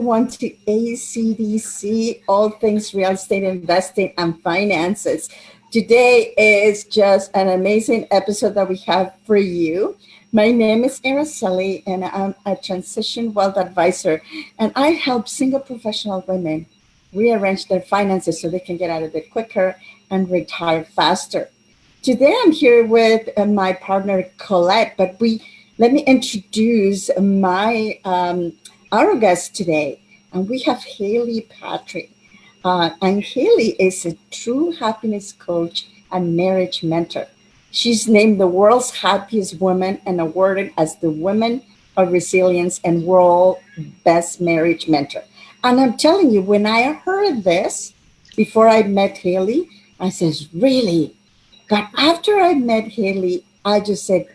everyone to ACDC, all things real estate investing and finances. Today is just an amazing episode that we have for you. My name is Araceli, and I'm a transition wealth advisor, and I help single professional women rearrange their finances so they can get out of it quicker and retire faster. Today, I'm here with my partner Colette, but let me introduce our guest today, and we have Haley Patrick. And Haley is a true happiness coach and marriage mentor. She's named the world's happiest woman and awarded as the Women of Resilience and World Best Marriage Mentor. And I'm telling you, when I heard this before I met Haley, I says, really? But after I met Haley, I just said,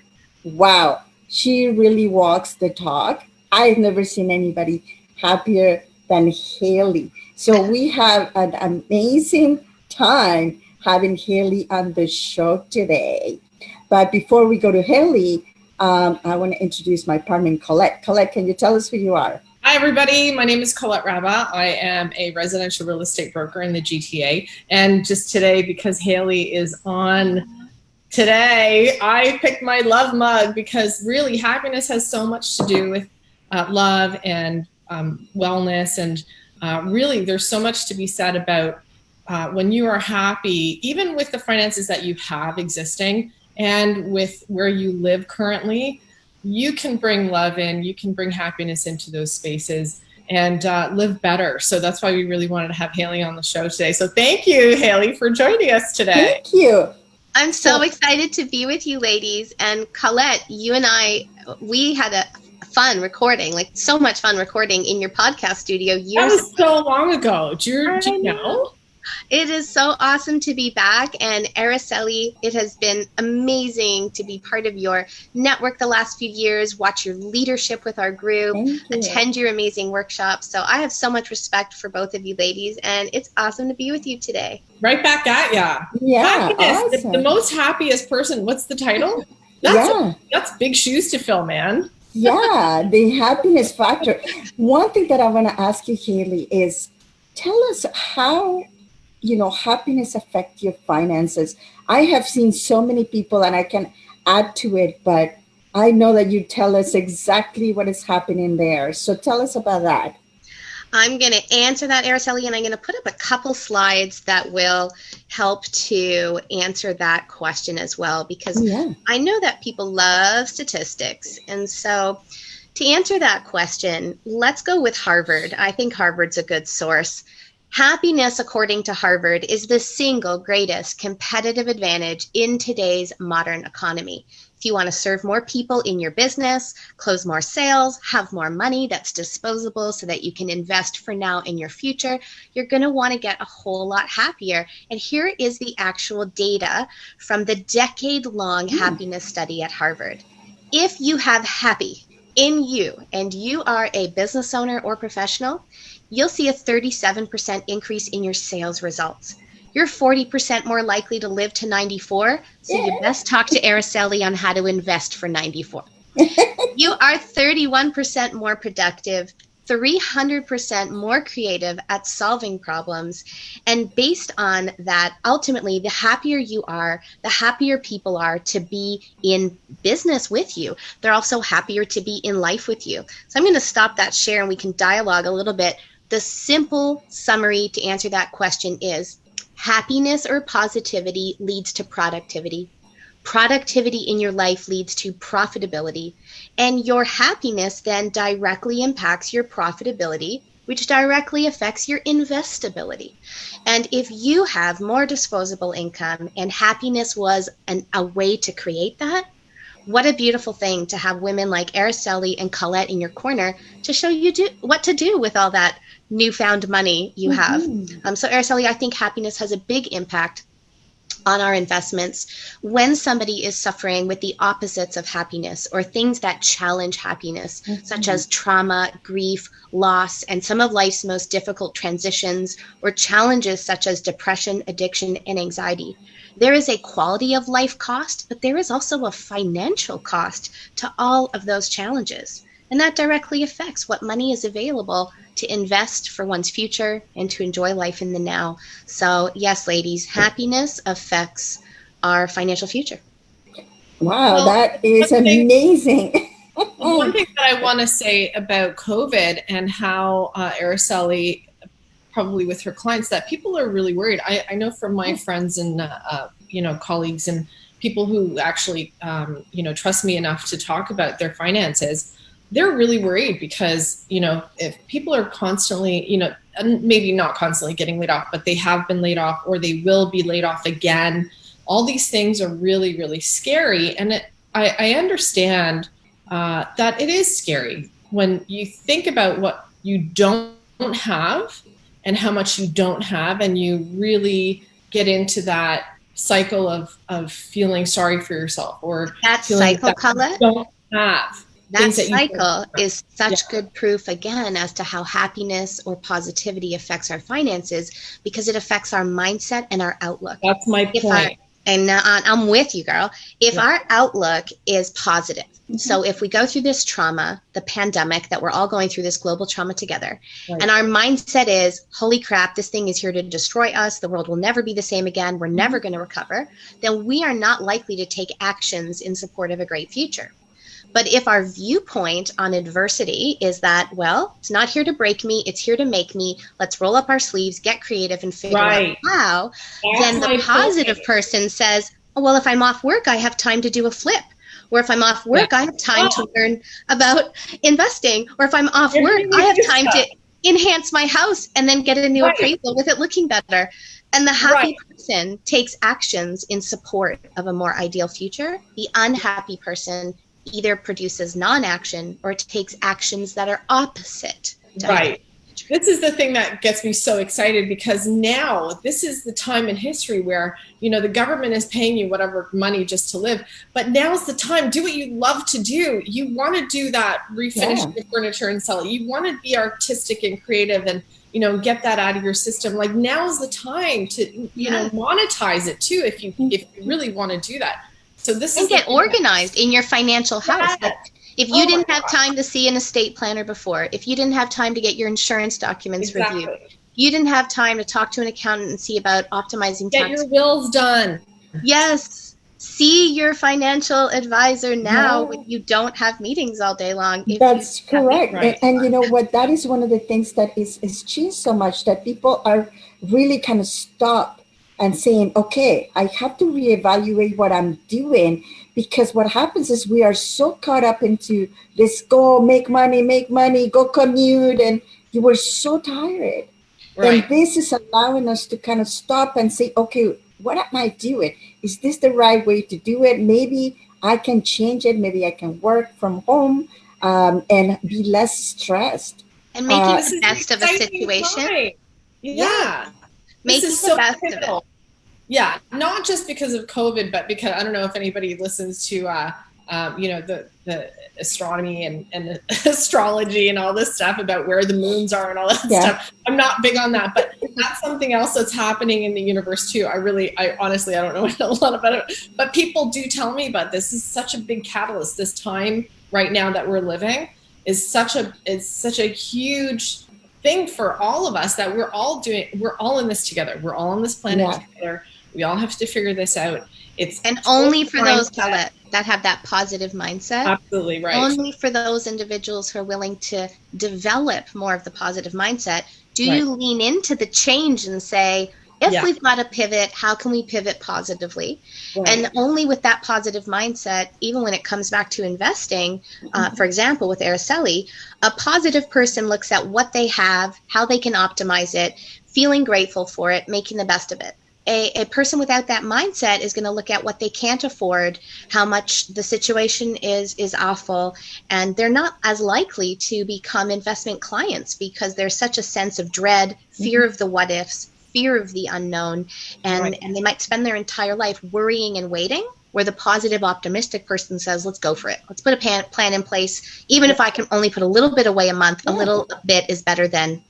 wow, she really walks the talk. I've never seen anybody happier than Haley. So we have an amazing time having Haley on the show today. But before we go to Haley, I want to introduce my partner, Colette. Colette, can you tell us who you are? Hi, everybody. My name is Colette Raba. I am a residential real estate broker in the GTA. And just today, because Haley is on today, I picked my love mug because really happiness has so much to do with love and wellness. And really, there's so much to be said about when you are happy, even with the finances that you have existing and with where you live currently. You can bring love in, you can bring happiness into those spaces and live better. So that's why we really wanted to have Haley on the show today. So thank you, Haley, for joining us today. Thank you. I'm so excited to be with you ladies. And Colette, you and I, we had a fun recording, like so much fun recording in your podcast studio years ago. That was so long ago. Do you know? It is so awesome to be back. And Araceli, it has been amazing to be part of your network the last few years, watch your leadership with our group, attend your amazing workshops. So I have so much respect for both of you ladies, and it's awesome to be with you today. Right back at ya. Yeah, awesome. The most happiest person. What's the title? That's big shoes to fill, man. Yeah, the happiness factor. One thing that I want to ask you, Haley, is tell us how happiness affect your finances. I have seen so many people, and I can add to it, but I know that you tell us exactly what is happening there. So tell us about that. I'm going to answer that, Araceli, and I'm going to put up a couple slides that will help to answer that question as well, because I know that people love statistics. And so to answer that question, let's go with Harvard. I think Harvard's a good source. Happiness, according to Harvard, is the single greatest competitive advantage in today's modern economy. If you want to serve more people in your business, close more sales, have more money that's disposable so that you can invest for now in your future, you're going to want to get a whole lot happier. And here is the actual data from the decade-long happiness study at Harvard. If you have happy in you and you are a business owner or professional, you'll see a 37% increase in your sales results. You're 40% more likely to live to 94, so you best talk to Araceli on how to invest for 94. You are 31% more productive, 300% more creative at solving problems. And based on that, ultimately, the happier you are, the happier people are to be in business with you. They're also happier to be in life with you. So I'm going to stop that share and we can dialogue a little bit. The simple summary to answer that question is happiness or positivity leads to productivity. Productivity in your life leads to profitability. And your happiness then directly impacts your profitability, which directly affects your investability. And if you have more disposable income and happiness was a way to create that, what a beautiful thing to have women like Araceli and Colette in your corner to show you what to do with all that newfound money you have. So Araceli, I think happiness has a big impact on our investments when somebody is suffering with the opposites of happiness or things that challenge happiness, such as trauma, grief, loss, and some of life's most difficult transitions, or challenges such as depression, addiction, and anxiety. There is a quality of life cost, but there is also a financial cost to all of those challenges. And that directly affects what money is available to invest for one's future and to enjoy life in the now. So yes, ladies, happiness affects our financial future. Wow, well, that is amazing. One thing that I want to say about COVID and how Araceli, probably with her clients, that people are really worried. I know from my friends and colleagues and people who actually trust me enough to talk about their finances, they're really worried because if people are constantly maybe not constantly getting laid off, but they have been laid off or they will be laid off again, all these things are really, really scary. And I understand that it is scary when you think about what you don't have and how much you don't have, and you really get into that cycle of feeling sorry for yourself, or that cycle, Colette, don't have. That cycle is such good proof, again, as to how happiness or positivity affects our finances, because it affects our mindset and our outlook. That's my point. And I'm with you, girl. If our outlook is positive, so if we go through this trauma, the pandemic, that we're all going through this global trauma together, and our mindset is, holy crap, this thing is here to destroy us, the world will never be the same again, we're never going to recover, then we are not likely to take actions in support of a great future. But if our viewpoint on adversity is that, well, it's not here to break me, it's here to make me, let's roll up our sleeves, get creative, and figure out how, then the positive person says, oh, well, if I'm off work, I have time to do a flip. Or if I'm off work, I have time to learn about investing. Or if I'm off work, I have time to enhance my house and then get a new appraisal with it looking better. And the happy person takes actions in support of a more ideal future. The unhappy person either produces non-action or takes actions that are opposite. Right. This is the thing that gets me so excited, because now this is the time in history where, the government is paying you whatever money just to live. But now's the time. Do what you love to do. You want to do that, refinish your furniture and sell it. You want to be artistic and creative and, get that out of your system. Like, now's the time to, monetize it too, if you really want to do that. So this and get organized in your financial house. Like, if you didn't have time to see an estate planner before, if you didn't have time to get your insurance documents reviewed, you didn't have time to talk to an accountant and see about optimizing tax. Get your wills done. Yes. See your financial advisor now when you don't have meetings all day long. That's correct. And you know what? That is one of the things that is changed so much, that people are really kind of stopped and saying, okay, I have to reevaluate what I'm doing, because what happens is we are so caught up into this go make money, go commute, and you were so tired. And this is allowing us to kind of stop and say, okay, what am I doing? Is this the right way to do it? Maybe I can change it. Maybe I can work from home and be less stressed. And making the best of a situation. Making the best of it. Yeah, not just because of COVID, but because, I don't know if anybody listens to, the astronomy and astrology and all this stuff about where the moons are and all that stuff. I'm not big on that, but that's something else that's happening in the universe too. I honestly, I don't know a lot about it, but people do tell me about this. This is such a big catalyst. This time right now that we're living is such a huge thing for all of us, that we're all in this together. We're all on this planet together. We all have to figure this out. And only for those, Colette, that have that positive mindset. Absolutely right. Only for those individuals who are willing to develop more of the positive mindset. Do you lean into the change and say, if we've got to pivot, how can we pivot positively? And only with that positive mindset, even when it comes back to investing, for example, with Araceli, a positive person looks at what they have, how they can optimize it, feeling grateful for it, making the best of it. A person without that mindset is going to look at what they can't afford, how much the situation is awful, and they're not as likely to become investment clients, because there's such a sense of dread, fear of the what ifs, fear of the unknown, and they might spend their entire life worrying and waiting, where the positive, optimistic person says, let's go for it. Let's put a plan in place. Even if I can only put a little bit away a month, a little bit is better than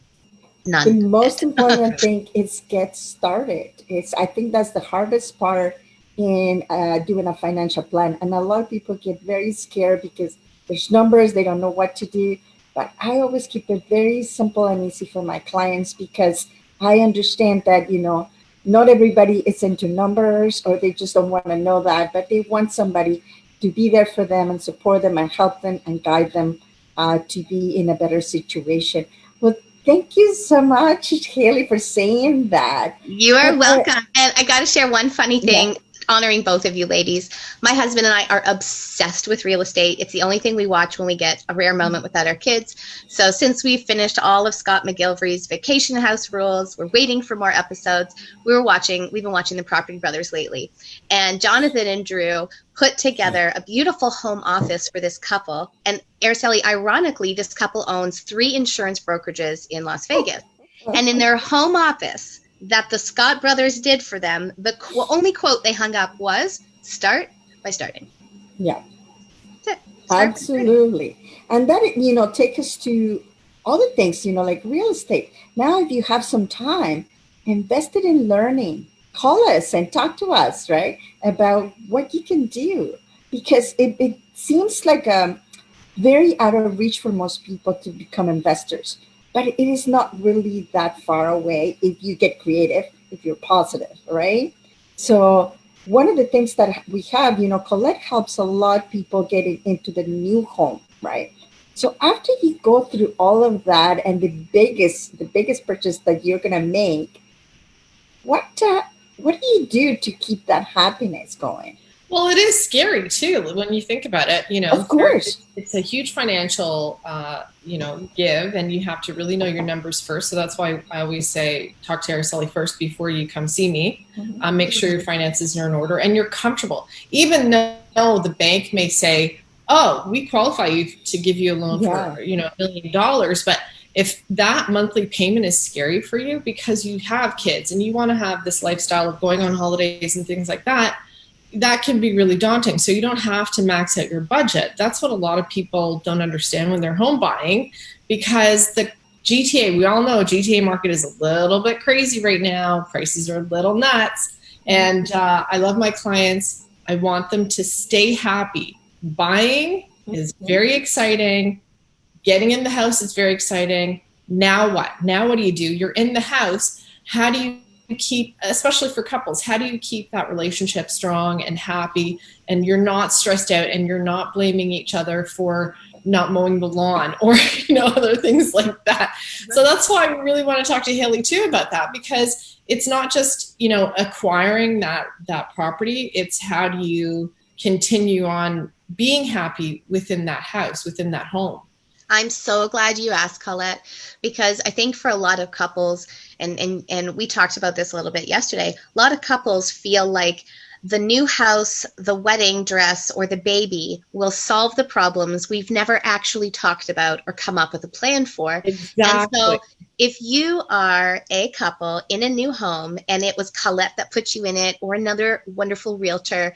none. The most important thing is get started. I think that's the hardest part in doing a financial plan. And a lot of people get very scared because there's numbers, they don't know what to do. But I always keep it very simple and easy for my clients because I understand that, not everybody is into numbers or they just don't want to know that, but they want somebody to be there for them and support them and help them and guide them to be in a better situation. Well, thank you so much, Haley, for saying that. You are welcome. And I got to share one funny thing, honoring both of you ladies. My husband and I are obsessed with real estate. It's the only thing we watch when we get a rare moment without our kids. So since we've finished all of Scott McGilvery's Vacation House Rules, we're waiting for more episodes. We've been watching The Property Brothers lately. And Jonathan and Drew put together a beautiful home office for this couple. And Araceli, ironically, this couple owns 3 insurance brokerages in Las Vegas. And in their home office that the Scott brothers did for them, the only quote they hung up was, start by starting. Yeah, absolutely. And that, take us to other things, like real estate. Now, if you have some time, invest it in learning. Call us and talk to us, right, about what you can do. Because it seems like very out of reach for most people to become investors. But it is not really that far away if you get creative, if you're positive, right? So one of the things that we have, Colette helps a lot of people getting into the new home, right? So after you go through all of that and the biggest purchase that you're gonna make, what do you do to keep that happiness going? Well, it is scary too when you think about it. Of course, it's a huge financial, give, and you have to really know your numbers first. So that's why I always say, talk to Araceli first before you come see me. Make sure your finances are in order and you're comfortable. Even though the bank may say, "Oh, we qualify you to give you a loan for, $1 million," but if that monthly payment is scary for you because you have kids and you want to have this lifestyle of going on holidays and things like that, that can be really daunting. So you don't have to max out your budget. That's what a lot of people don't understand when they're home buying, because the GTA, we all know GTA market is a little bit crazy right now. Prices are a little nuts. And I love my clients. I want them to stay happy. Buying is very exciting. Getting in the house is very exciting. Now what? Now what do? You're in the house. How do you keep, especially for couples, how do you keep that relationship strong and happy, and you're not stressed out and you're not blaming each other for not mowing the lawn or other things like that? So that's why I really want to talk to Haley too about that, because it's not just acquiring that property, it's how do you continue on being happy within that house, within that home. I'm so glad you asked, Colette, because I think for a lot of couples, and we talked about this a little bit yesterday, a lot of couples feel like the new house, the wedding dress, or the baby will solve the problems we've never actually talked about or come up with a plan for. Exactly. And so if you are a couple in a new home and it was Colette that put you in it or another wonderful realtor,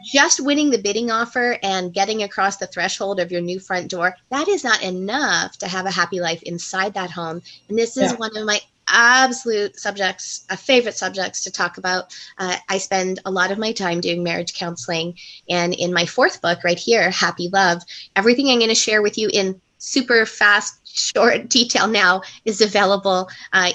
just winning the bidding offer and getting across the threshold of your new front door, that is not enough to have a happy life inside that home. And this is one of my absolute subjects, favorite subjects to talk about. I spend a lot of my time doing marriage counseling, and in my 4th book right here, Happy Love, everything I'm going to share with you in super fast, short detail now is available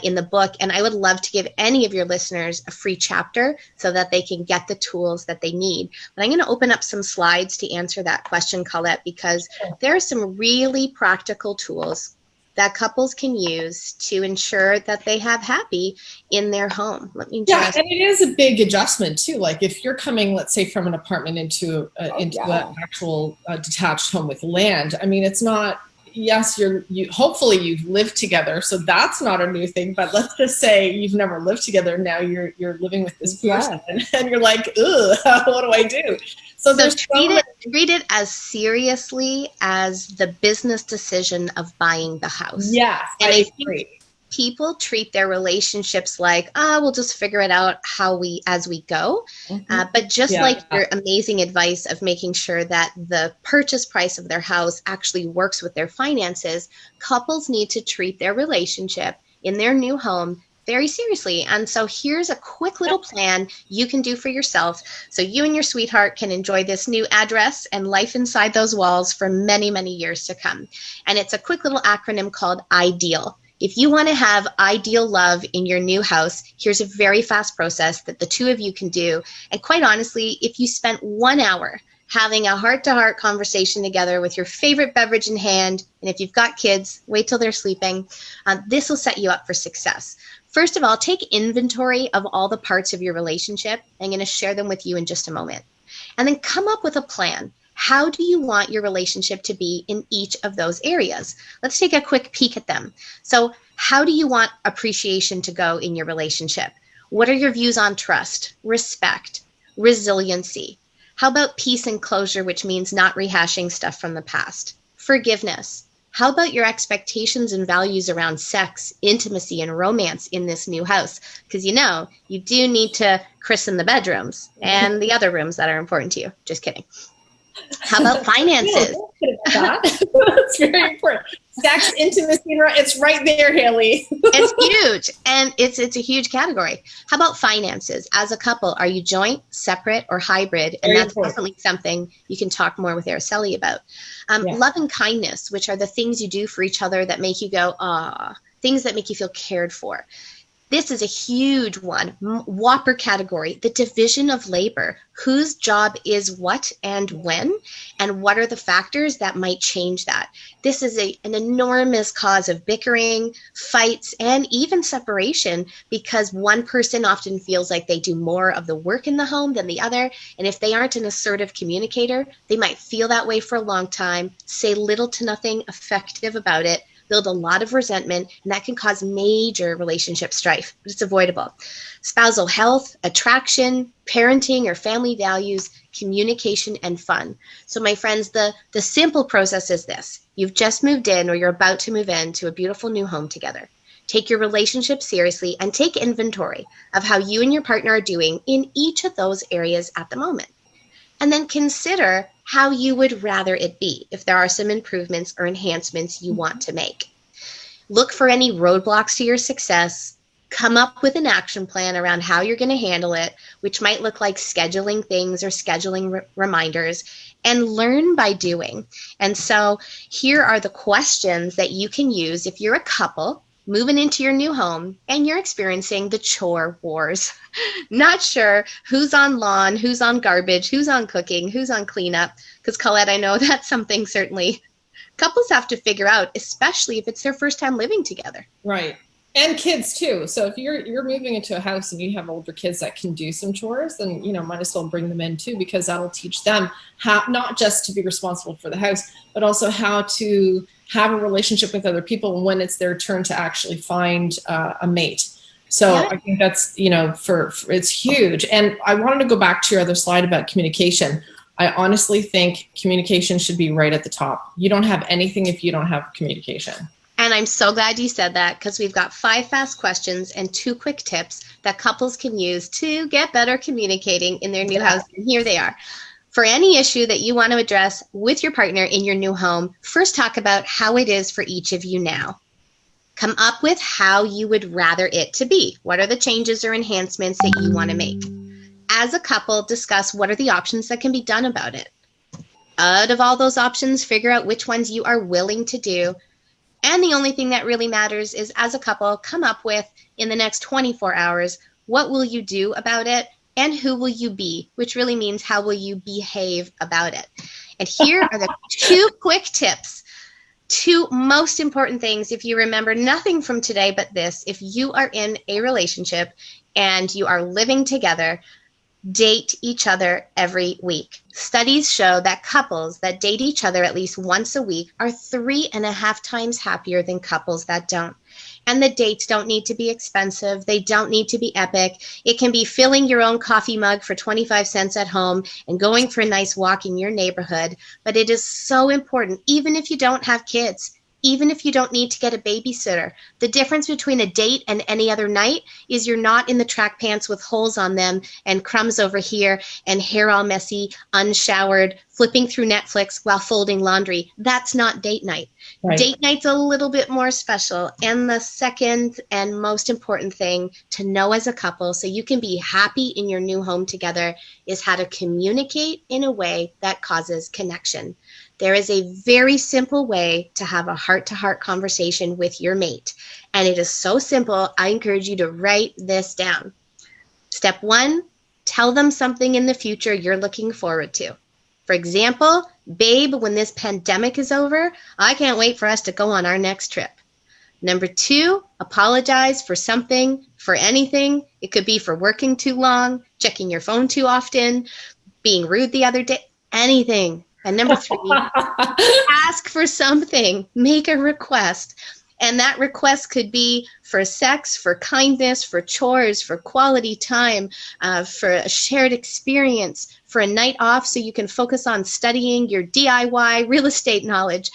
in the book. And I would love to give any of your listeners a free chapter so that they can get the tools that they need. But I'm going to open up some slides to answer that question, Colette, because there are some really practical tools that couples can use to ensure that they have happy in their home. Let me just... and it is a big adjustment too. Like if you're coming, let's say, from an apartment into an actual detached home with land. I mean, it's not. Yes, you hopefully you've lived together, so that's not a new thing. But let's just say you've never lived together. Now you're living with this person, and you're like, ugh, what do I do? So treat it as seriously as the business decision of buying the house. Yes, and I agree. People treat their relationships like, we'll just figure it out as we go. But just like your amazing advice of making sure that the purchase price of their house actually works with their finances, couples need to treat their relationship in their new home very seriously. And so here's a quick little plan you can do for yourself so you and your sweetheart can enjoy this new address and life inside those walls for many, many years to come. And it's a quick little acronym called IDEAL. If you want to have ideal love in your new house, here's a very fast process that the two of you can do. And quite honestly, if you spent 1 hour having a heart-to-heart conversation together with your favorite beverage in hand, and if you've got kids, wait till they're sleeping, this will set you up for success. First of all, take inventory of all the parts of your relationship. I'm going to share them with you in just a moment. And then come up with a plan. How do you want your relationship to be in each of those areas? Let's take a quick peek at them. So how do you want appreciation to go in your relationship? What are your views on trust, respect, resiliency? How about peace and closure, which means not rehashing stuff from the past? Forgiveness. How about your expectations and values around sex, intimacy, and romance in this new house? Because you do need to christen the bedrooms and the other rooms that are important to you. Just kidding. How about finances? That's very important. Sex, intimacy, it's right there, Haley. It's huge, and it's a huge category. How about finances? As a couple, are you joint, separate, or hybrid? And that's definitely something you can talk more with Araceli about. Love and kindness, which are the things you do for each other that make you go, things that make you feel cared for. This is a huge one, whopper category, the division of labor. Whose job is what and when, and what are the factors that might change that? This is an enormous cause of bickering, fights, and even separation because one person often feels like they do more of the work in the home than the other. And if they aren't an assertive communicator, they might feel that way for a long time, say little to nothing effective about it, build a lot of resentment, and that can cause major relationship strife, but it's avoidable. Spousal health, attraction, parenting or family values, communication, and fun. So my friends, the simple process is this. You've just moved in or you're about to move in to a beautiful new home together. Take your relationship seriously and take inventory of how you and your partner are doing in each of those areas at the moment. And then consider how you would rather it be if there are some improvements or enhancements you want to make. Look for any roadblocks to your success. Come up with an action plan around how you're going to handle it, which might look like scheduling things or scheduling reminders, and learn by doing. And so here are the questions that you can use if you're a couple moving into your new home and you're experiencing the chore wars. Not sure who's on lawn, who's on garbage, who's on cooking, who's on cleanup. Because Colette, I know that's something certainly couples have to figure out, especially if it's their first time living together. Right. And kids too. So if you're moving into a house and you have older kids that can do some chores, then might as well bring them in too, because that'll teach them how not just to be responsible for the house, but also how to have a relationship with other people when it's their turn to actually find a mate. So I think that's it's huge. And I wanted to go back to your other slide about communication. I honestly think communication should be right at the top. You don't have anything if you don't have communication. And I'm so glad you said that, because we've got 5 fast questions and 2 quick tips that couples can use to get better communicating in their new house. And here they are. For any issue that you want to address with your partner in your new home, first talk about how it is for each of you now. Come up with how you would rather it to be. What are the changes or enhancements that you want to make? As a couple, discuss what are the options that can be done about it. Out of all those options, figure out which ones you are willing to do. And the only thing that really matters is, as a couple, come up with, in the next 24 hours, what will you do about it and who will you be, which really means how will you behave about it. And here are the 2 quick tips. 2 most important things, if you remember nothing from today but this: if you are in a relationship and you are living together, date each other every week. Studies show that couples that date each other at least once a week are 3.5 times happier than couples that don't. And the dates don't need to be expensive. They don't need to be epic. It can be filling your own coffee mug for 25 cents at home and going for a nice walk in your neighborhood. But it is so important, even if you don't have kids, even if you don't need to get a babysitter. The difference between a date and any other night is you're not in the track pants with holes on them and crumbs over here and hair all messy, unshowered, flipping through Netflix while folding laundry. That's not date night. Right. Date night's a little bit more special. And the second and most important thing to know as a couple, so you can be happy in your new home together, is how to communicate in a way that causes connection. There is a very simple way to have a heart-to-heart conversation with your mate. And it is so simple, I encourage you to write this down. Step 1, tell them something in the future you're looking forward to. For example, babe, when this pandemic is over, I can't wait for us to go on our next trip. Number 2, apologize for something, for anything. It could be for working too long, checking your phone too often, being rude the other day, anything. And number 3, ask for something, make a request. And that request could be for sex, for kindness, for chores, for quality time, for a shared experience, for a night off so you can focus on studying your DIY real estate knowledge.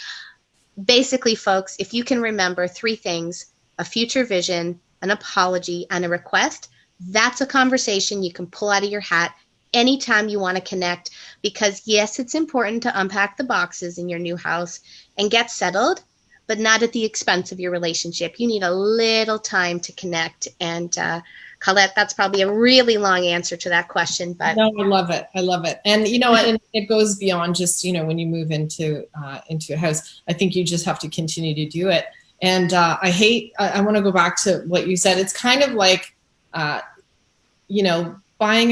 Basically, folks, if you can remember 3 things, a future vision, an apology, and a request, that's a conversation you can pull out of your hat anytime you want to connect, because yes, it's important to unpack the boxes in your new house and get settled, but not at the expense of your relationship. You need a little time to connect. And Colette, that's probably a really long answer to that question, but no, I love it. I love it. And and it goes beyond just, when you move into a house. I think you just have to continue to do it. And I want to go back to what you said. It's kind of like, buying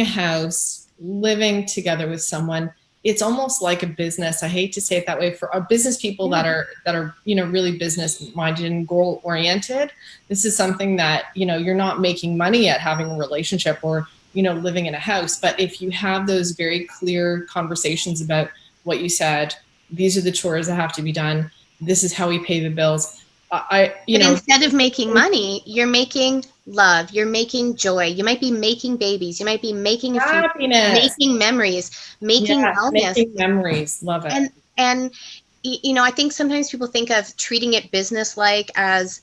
a house, living together with someone. It's almost like a business. I hate to say it that way. For our business people that are really business minded and goal oriented, this is something that you're not making money at having a relationship or living in a house. But if you have those very clear conversations about what you said, these are the chores that have to be done. This is how we pay the bills. Instead of making money, you're making love, you're making joy. You might be making babies. You might be making happiness, making memories, making wellness. Making memories. Love it. And I think sometimes people think of treating it business-like as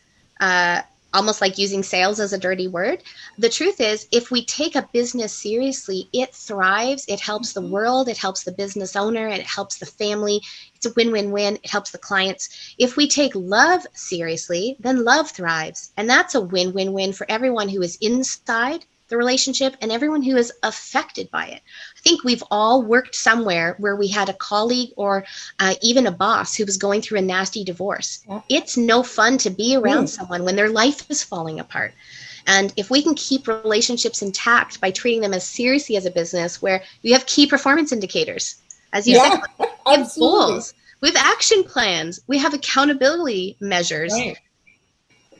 almost like using sales as a dirty word. The truth is, if we take a business seriously, it thrives. It helps the world. It helps the business owner. It helps the family. It's a win-win-win. It helps the clients. If we take love seriously, then love thrives. And that's a win-win-win for everyone who is inside the relationship and everyone who is affected by it. I think we've all worked somewhere where we had a colleague or even a boss who was going through a nasty divorce. Yeah. It's no fun to be around someone when their life is falling apart. And if we can keep relationships intact by treating them as seriously as a business, where we have key performance indicators, as you said, we have goals, we have action plans, we have accountability measures,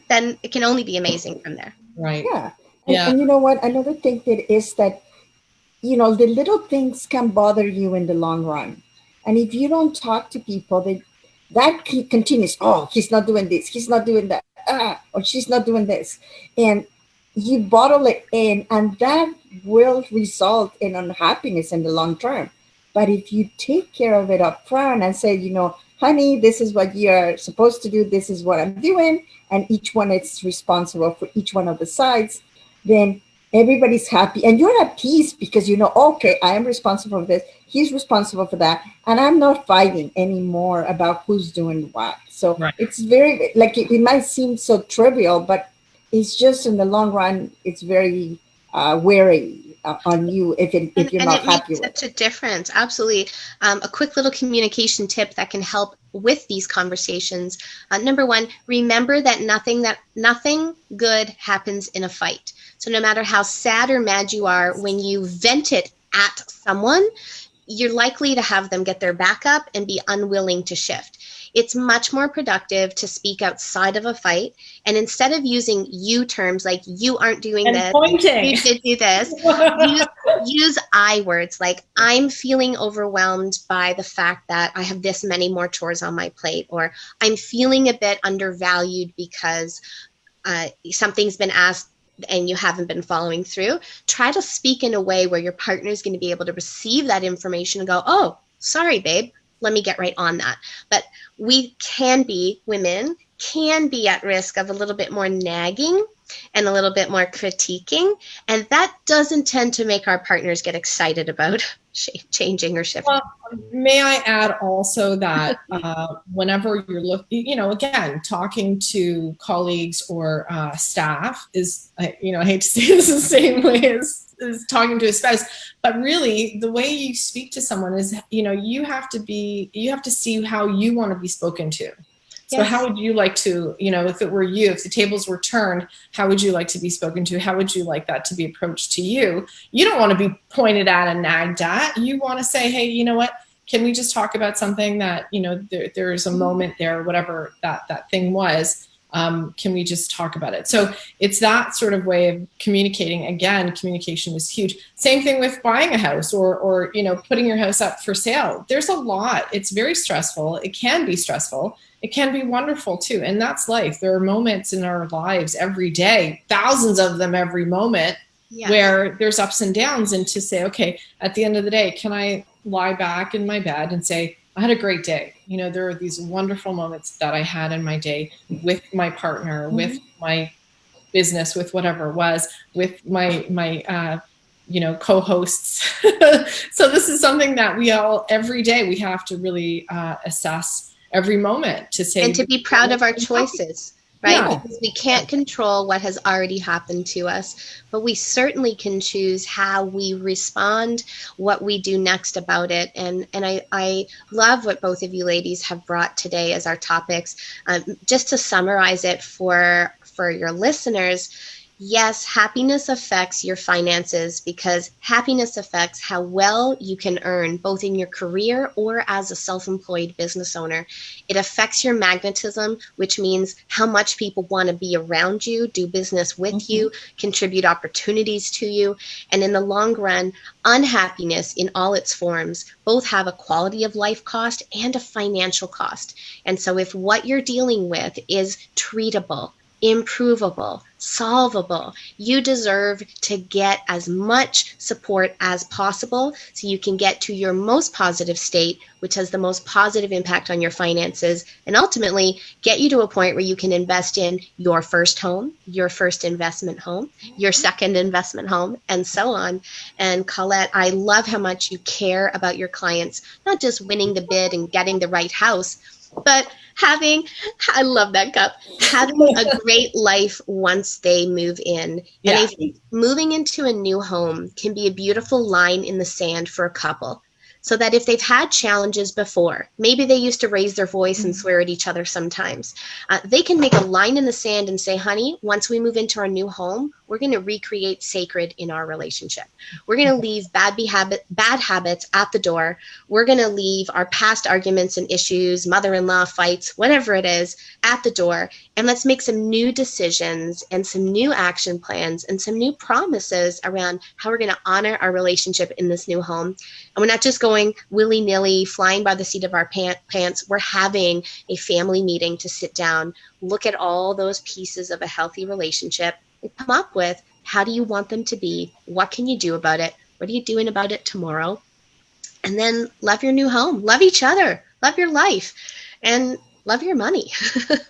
then it can only be amazing from there. Right. Yeah. And you know what? Another thing that is that, the little things can bother you in the long run. And if you don't talk to people, that continues. Oh, he's not doing this. He's not doing that. Or she's not doing this. And you bottle it in, and that will result in unhappiness in the long term. But if you take care of it up front and say, honey, this is what you're supposed to do. This is what I'm doing. And each one is responsible for each one of the sides. Then everybody's happy and you're at peace because okay, I am responsible for this. He's responsible for that. And I'm not fighting anymore about who's doing what. So It's very, it might seem so trivial, but it's just in the long run, it's very weary on you if you're not happy with it. Makes such a difference. Absolutely. A quick little communication tip that can help with these conversations. Number 1, remember that nothing good happens in a fight. So no matter how sad or mad you are, when you vent it at someone, you're likely to have them get their back up and be unwilling to shift. It's much more productive to speak outside of a fight. And instead of using you terms like you aren't doing and this, pointing. You should do this, use I words like I'm feeling overwhelmed by the fact that I have this many more chores on my plate, or I'm feeling a bit undervalued because something's been asked and you haven't been following through. Try to speak in a way where your partner is going to be able to receive that information and go, oh, sorry, babe. let me get right on that. But women can be at risk of a little bit more nagging and a little bit more critiquing. And that doesn't tend to make our partners get excited about changing or shifting. Well, may I add also that whenever you're looking, again, talking to colleagues or staff is, I hate to say this the same way as talking to a spouse, but really the way you speak to someone is, you have to see how you want to be spoken to. So Yes. how would you like to, if it were you, if the tables were turned, how would you like to be spoken to? How would you like that to be approached to you? You don't want to be pointed at and nagged at. You want to say, hey, you know what? Can we just talk about something that, there's a moment there, whatever that thing was. Can we just talk about it? So it's that sort of way of communicating. Again, communication is huge. Same thing with buying a house or putting your house up for sale. There's a lot. It's very stressful. It can be stressful. It can be wonderful too. And that's life. There are moments in our lives every day, thousands of them every moment, yes, where there's ups and downs. And to say, okay, at the end of the day, can I lie back in my bed and say, I had a great day. There are these wonderful moments that I had in my day with my partner, mm-hmm, with my business, with whatever it was, with my co-hosts. So this is something that we all, every day, we have to really assess every moment to say. And to be proud of our choices, right? Yeah. Because we can't control what has already happened to us, but we certainly can choose how we respond, what we do next about it. And I love what both of you ladies have brought today as our topics. Just to summarize it for your listeners, yes, happiness affects your finances because happiness affects how well you can earn both in your career or as a self-employed business owner. It affects your magnetism, which means how much people want to be around you, do business with mm-hmm, you, contribute opportunities to you. And in the long run, unhappiness in all its forms both have a quality of life cost and a financial cost. And so if what you're dealing with is treatable, improvable, solvable, you deserve to get as much support as possible so you can get to your most positive state, which has the most positive impact on your finances, and ultimately get you to a point where you can invest in your first home, your first investment home, your second investment home, and so on. And Colette, I love how much you care about your clients, not just winning the bid and getting the right house, but I love that cup, having a great life once they move in. Yeah. And I think moving into a new home can be a beautiful line in the sand for a couple. So that if they've had challenges before, maybe they used to raise their voice and swear at each other sometimes, they can make a line in the sand and say, honey, once we move into our new home, we're going to recreate sacred in our relationship. We're going to leave bad habits at the door. We're going to leave our past arguments and issues, mother-in-law fights, whatever it is, at the door. And let's make some new decisions and some new action plans and some new promises around how we're going to honor our relationship in this new home. And we're not just going willy-nilly, flying by the seat of our pants. We're having a family meeting to sit down, look at all those pieces of a healthy relationship, and come up with how do you want them to be? What can you do about it? What are you doing about it tomorrow? And then love your new home, love each other, love your life, and love your money.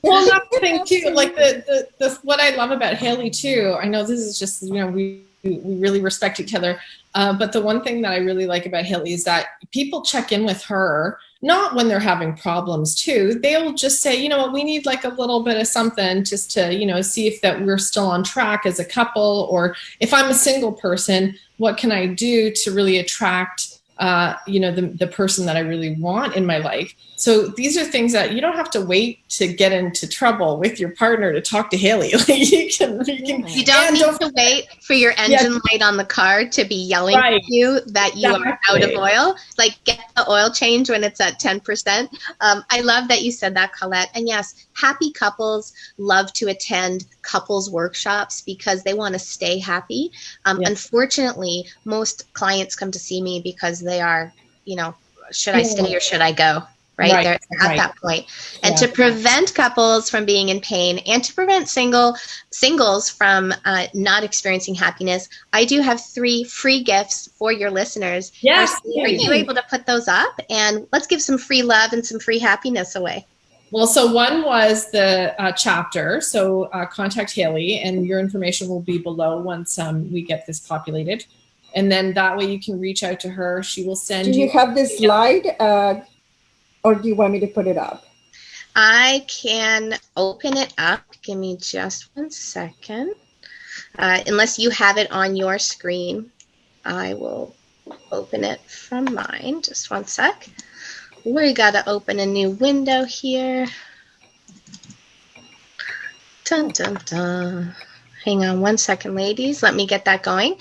Well, that's the thing too. Like the what I love about Haley too. I know this is just we really respect each other. But the one thing that I really like about Haley is that people check in with her, not when they're having problems too. They'll just say, you know what, we need like a little bit of something just to, see if that we're still on track as a couple, or if I'm a single person, what can I do to really attract the person that I really want in my life. So these are things that you don't have to wait to get into trouble with your partner to talk to Haley. You don't need to wait for your engine light on the car to be yelling at you that you are out of oil. Like, get the oil change when it's at 10%. I love that you said that, Colette. And yes, happy couples love to attend couples workshops because they want to stay happy. Unfortunately, most clients come to see me because they are, should I stay or should I go? right? They're at that point. And to prevent couples from being in pain and to prevent singles from not experiencing happiness, I do have 3 free gifts for your listeners. Yes. Are you able to put those up? And let's give some free love and some free happiness away. Well, so one was the chapter. So contact Haley, and your information will be below once we get this populated. And then that way you can reach out to her. She will send you. Do you have this slide, or do you want me to put it up? I can open it up. Give me just 1 second. Unless you have it on your screen, I will open it from mine. Just 1 sec. We got to open a new window here. Dun, dun, dun. Hang on 1 second, ladies. Let me get that going.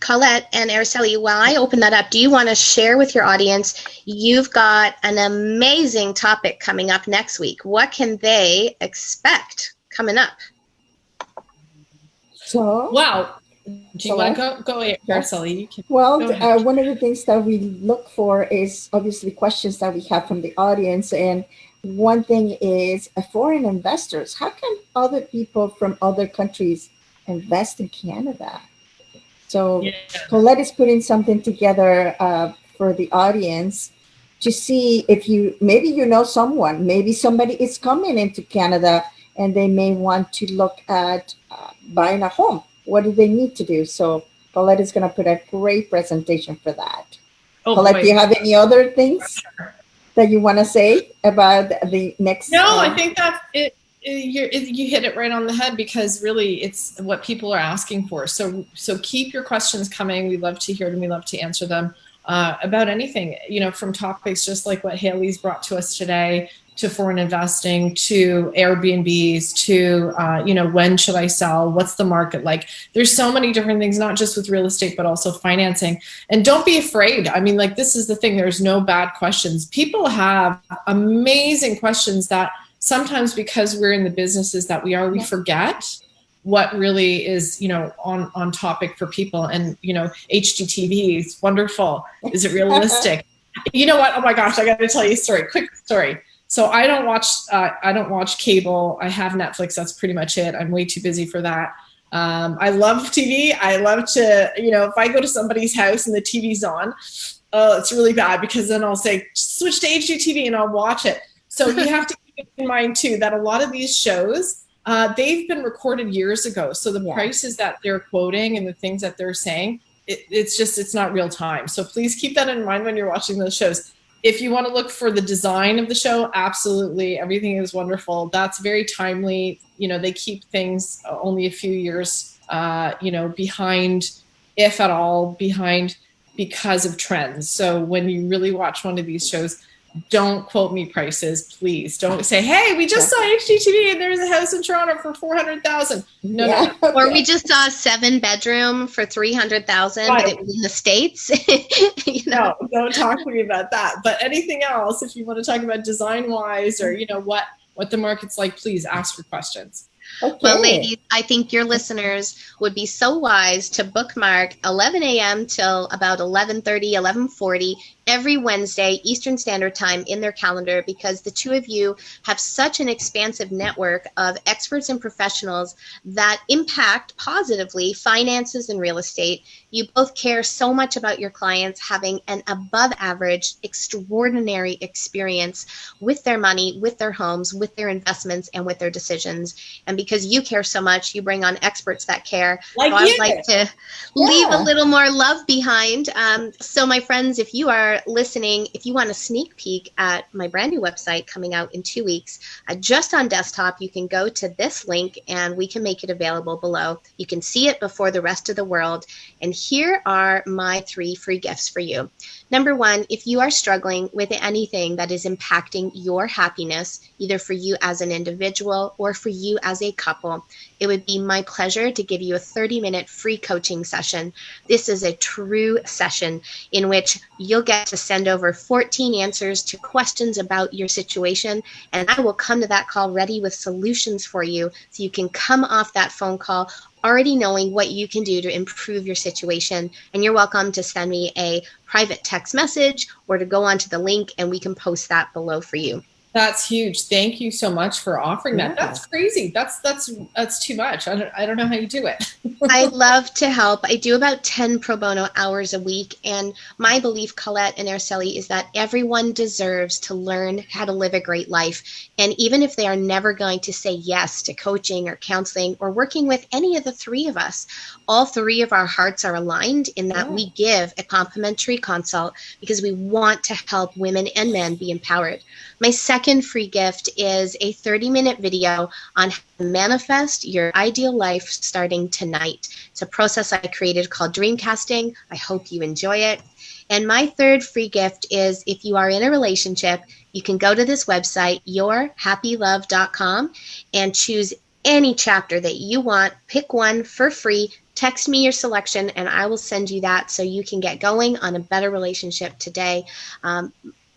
Colette and Araceli, while I open that up, do you want to share with your audience, you've got an amazing topic coming up next week. What can they expect coming up? So, wow. Do you want to go Araceli? Well, one of the things that we look for is obviously questions that we have from the audience. And one thing is foreign investors. How can other people from other countries invest in Canada? So Colette is putting something together for the audience to see if maybe you know someone, maybe somebody is coming into Canada and they may want to look at buying a home. What do they need to do? So Colette is going to put a great presentation for that. Colette, do you have any other things that you want to say about the next? No, I think that's it. You hit it right on the head, because really it's what people are asking for. So keep your questions coming. We love to hear them. We love to answer them about anything, from topics just like what Haley's brought to us today, to foreign investing, to Airbnbs, to, when should I sell? What's the market like? There's so many different things, not just with real estate, but also financing. And don't be afraid. I mean, this is the thing. There's no bad questions. People have amazing questions that sometimes, because we're in the businesses that we forget what really is, on topic for people. And, HGTV is wonderful. Is it realistic? You know what? Oh my gosh, I got to tell you a story. Quick story. So I don't watch cable. I have Netflix. That's pretty much it. I'm way too busy for that. I love TV. I love to, if I go to somebody's house and the TV's on, oh, it's really bad, because then I'll say, switch to HGTV and I'll watch it. So you have to keep in mind too, that a lot of these shows, they've been recorded years ago. So the prices that they're quoting and the things that they're saying, it's not real time. So please keep that in mind when you're watching those shows. If you want to look for the design of the show, absolutely. Everything is wonderful. That's very timely. They keep things only a few years, behind, if at all behind, because of trends. So when you really watch one of these shows, don't quote me prices, please. Don't say, hey, we just saw HGTV and there's a house in Toronto for $400,000. No. Or we just saw a 7-bedroom for $300,000, but it was in the States. No, don't talk to me about that. But anything else, if you want to talk about design wise, or what the market's like, please ask your questions. Okay. Well, ladies, I think your listeners would be so wise to bookmark 11 a.m. till about 11:30, 11:40 every Wednesday Eastern Standard Time in their calendar, because the two of you have such an expansive network of experts and professionals that impact positively finances and real estate. You both care so much about your clients having an above average, extraordinary experience with their money, with their homes, with their investments, and with their decisions. And because you care so much, you bring on experts that care. Like so I would like to leave a little more love behind. So my friends, if you are listening, if you want a sneak peek at my brand new website coming out in 2 weeks, just on desktop, you can go to this link and we can make it available below. You can see it before the rest of the world. And here are my 3 free gifts for you. Number 1, if you are struggling with anything that is impacting your happiness, either for you as an individual or for you as a couple, it would be my pleasure to give you a 30-minute free coaching session. This is a true session in which you'll get to send over 14 answers to questions about your situation, and I will come to that call ready with solutions for you so you can come off that phone call already knowing what you can do to improve your situation. And you're welcome to send me a private text message or to go onto the link and we can post that below for you. That's huge. Thank you so much for offering that. That's crazy. That's too much. I don't know how you do it. I love to help. I do about 10 pro bono hours a week. And my belief, Colette and Araceli, is that everyone deserves to learn how to live a great life. And even if they are never going to say yes to coaching or counseling or working with any of the three of us, all three of our hearts are aligned in that we give a complimentary consult because we want to help women and men be empowered. My second free gift is a 30-minute video on how to manifest your ideal life starting tonight. It's a process I created called Dreamcasting. I hope you enjoy it. And my third free gift is if you are in a relationship, you can go to this website, yourhappylove.com, and choose any chapter that you want. Pick one for free. Text me your selection, and I will send you that so you can get going on a better relationship today.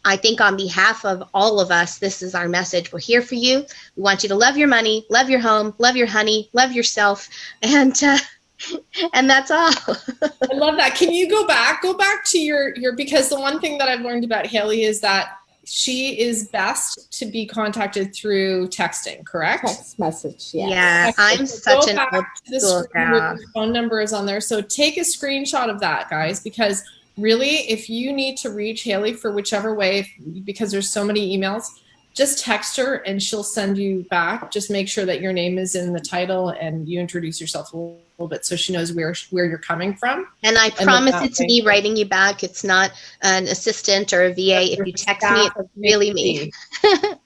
I think on behalf of all of us, this is our message. We're here for you. We want you to love your money, love your home, love your honey, love yourself, and that's all. I love that. Can you go back to your, because the one thing that I've learned about Haley is that she is best to be contacted through texting, correct? Text message, yeah. I'm such an old school girl. The phone number is on there. So take a screenshot of that, guys, because really, if you need to reach Haley for whichever way, because there's so many emails, just text her and she'll send you back. Just make sure that your name is in the title and you introduce yourself a little bit so she knows where you're coming from. And I promise it's me writing you back. It's not an assistant or a VA. If you text me, it's really me.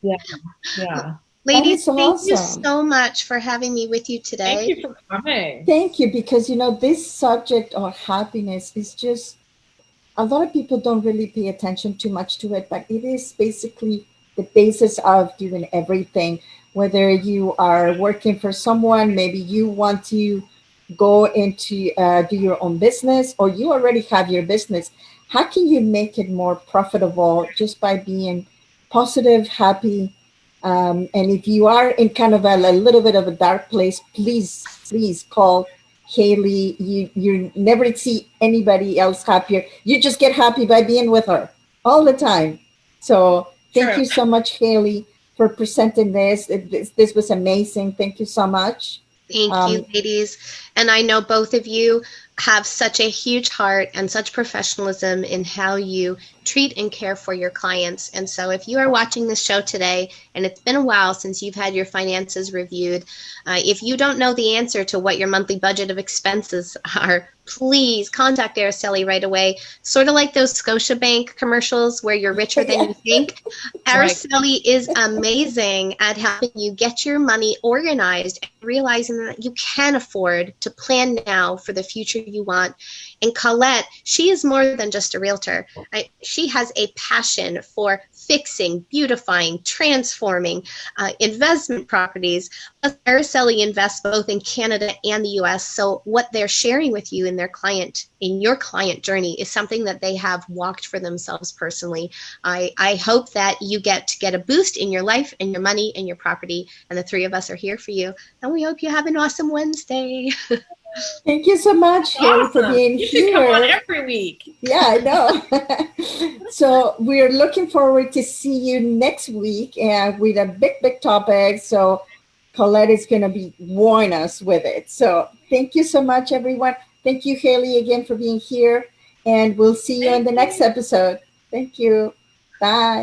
Yeah. Ladies, thank you so much for having me with you today. Thank you for coming. Thank you, because, this subject of happiness is just, a lot of people don't really pay attention too much to it, but it is basically the basis of doing everything. Whether you are working for someone, maybe you want to go into do your own business, or you already have your business. How can you make it more profitable just by being positive, happy? And if you are in kind of a little bit of a dark place, please call Haley. You never see anybody else happier. You just get happy by being with her all the time. So thank you so much, Haley, for presenting this. This was amazing. Thank you so much. Thank you, ladies. And I know both of you have such a huge heart and such professionalism in how you treat and care for your clients. And so if you are watching this show today and it's been a while since you've had your finances reviewed, if you don't know the answer to what your monthly budget of expenses are, please contact Araceli right away. Sort of like those Scotiabank commercials where you're richer than you think. Araceli is amazing at helping you get your money organized and realizing that you can afford to plan now for the future you want. And Colette, she is more than just a realtor. She has a passion for fixing, beautifying, transforming investment properties. Araceli invests both in Canada and the US. So what they're sharing with you in your client journey is something that they have walked for themselves personally. I hope that you get a boost in your life and your money and your property. And the three of us are here for you. And we hope you have an awesome Wednesday. Thank you so much, Haley, for being you here. You come on every week. Yeah, I know. So we're looking forward to see you next week with a big topic. So Colette is going to be warning us with it. So thank you so much, everyone. Thank you, Haley, again for being here. And we'll see you in the next episode. Thank you. Bye.